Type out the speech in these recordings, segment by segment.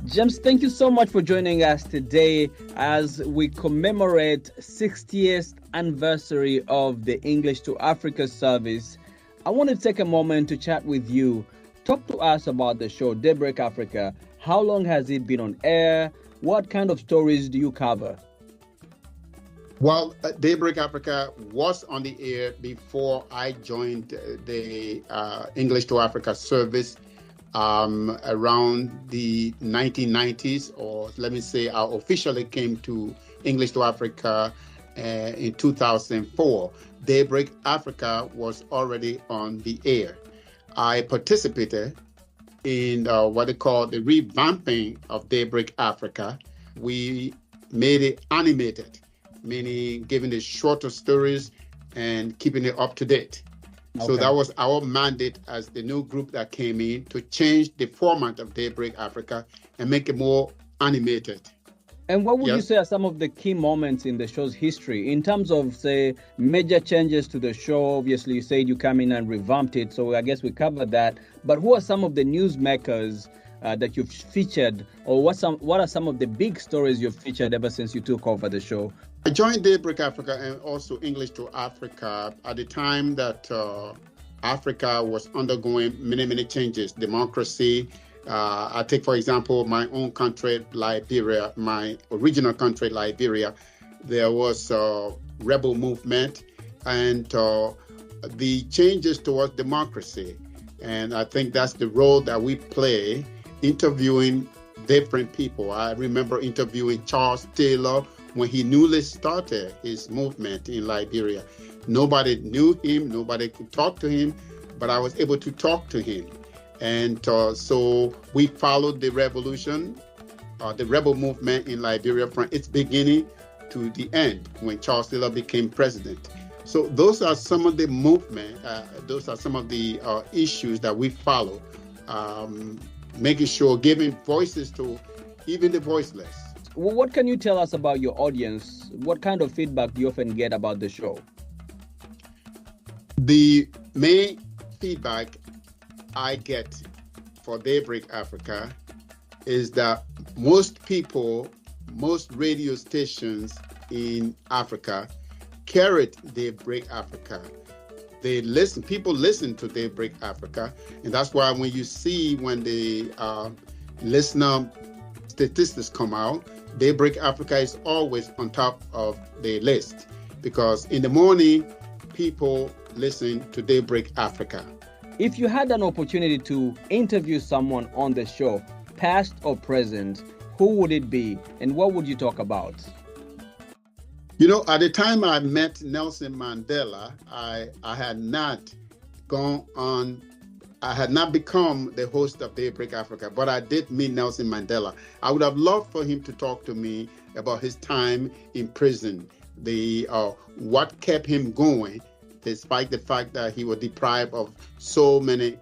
James, thank you so much for joining us today as we commemorate 60th anniversary of the English to Africa service. I want to take a moment to chat with you. Talk to us about the show, Daybreak Africa. How long has it been on air? What kind of stories do you cover? Well, Daybreak Africa was on the air before I joined the English to Africa service around the 1990s, or let me say I officially came to English to Africa in 2004. Daybreak Africa was already on the air. I participated in what they call the revamping of Daybreak Africa. We made it animated, meaning giving it shorter stories and keeping it up to date. Okay. So that was our mandate as the new group that came in, to change the format of Daybreak Africa and make it more animated. And what would you say are some of the key moments in the show's history in terms of, say, major changes to the show? Obviously, you said you come in and revamped it, so I guess we covered that. But who are some of the newsmakers that you've featured, or what are some of the big stories you've featured ever since you took over the show? I joined Daybreak Africa and also English to Africa at the time that Africa was undergoing many changes, democracy. I take, for example, my own country, Liberia, my original country, Liberia. There was a rebel movement and the changes towards democracy. And I think that's the role that we play, interviewing different people. I remember interviewing Charles Taylor when he newly started his movement in Liberia. Nobody knew him, nobody could talk to him, but I was able to talk to him. And so we followed the revolution, the rebel movement in Liberia from its beginning to the end when Charles Taylor became president. So those are some of the movement, those are some of the issues that we follow, making sure, giving voices to even the voiceless. Well, what can you tell us about your audience? What kind of feedback do you often get about the show? The main feedback I get for Daybreak Africa is that most people, most radio stations in Africa carried Daybreak Africa. People listen to Daybreak Africa, and that's why when you see when the listener statistics come out, Daybreak Africa is always on top of the list, because in the morning, people listen to Daybreak Africa. If you had an opportunity to interview someone on the show, past or present, who would it be and what would you talk about? You know, at the time I met Nelson Mandela, I had not become the host of Daybreak Africa, but I did meet Nelson Mandela. I would have loved for him to talk to me about his time in prison, what kept him going, despite the fact that he was deprived of so many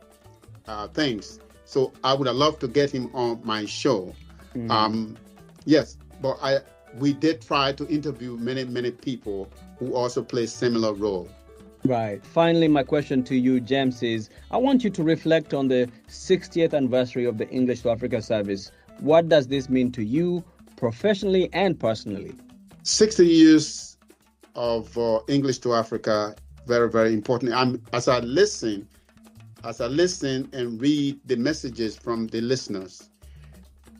things. So I would have loved to get him on my show. Mm-hmm. Yes, but we did try to interview many people who also play similar role. Right. Finally, my question to you, James, is I want you to reflect on the 60th anniversary of the English to Africa service. What does this mean to you professionally and personally? 60 years of English to Africa, very important. As I listen and read the messages from the listeners,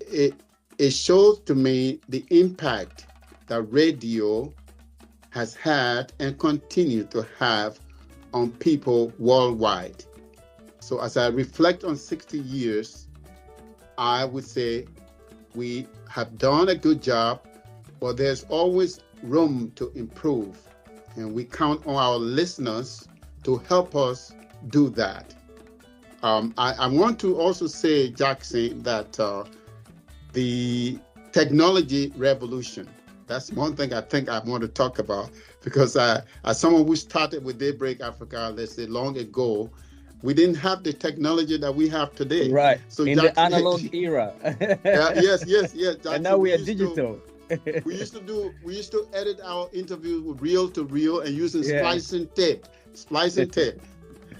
it shows to me the impact that radio has had and continue to have on people worldwide. So as I reflect on 60 years, I would say we have done a good job, but there's always room to improve. And we count on our listeners to help us do that. I want to also say, Jackson, that the technology revolution, that's one thing I think I want to talk about, because as someone who started with Daybreak Africa, let's say long ago, we didn't have the technology that we have today. Right, so in Jackson, the analog era. Yes. Jackson, and now we are digital. We used to edit our interviews with reel to reel and using splicing tape.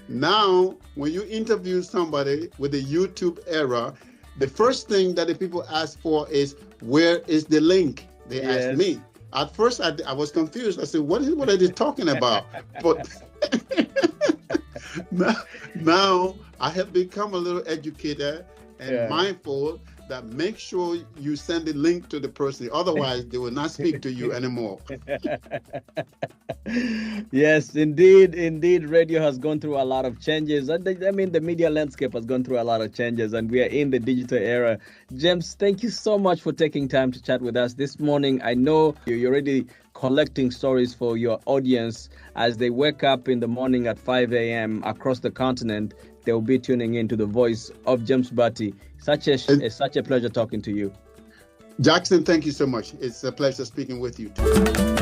Now, when you interview somebody with the YouTube era, the first thing that the people ask for is, where is the link? They asked me. At first, I was confused. I said, what are they talking about? But now I have become a little educated and mindful that make sure you send the link to the person. Otherwise, they will not speak to you anymore. Yes, indeed. Radio has gone through a lot of changes. I mean, the media landscape has gone through a lot of changes, and we are in the digital era. James, thank you so much for taking time to chat with us this morning. I know you're already collecting stories for your audience as they wake up in the morning at 5 a.m. across the continent. They'll be tuning in to the voice of James Butty. It's such a pleasure talking to you. Jackson, thank you so much. It's a pleasure speaking with you too.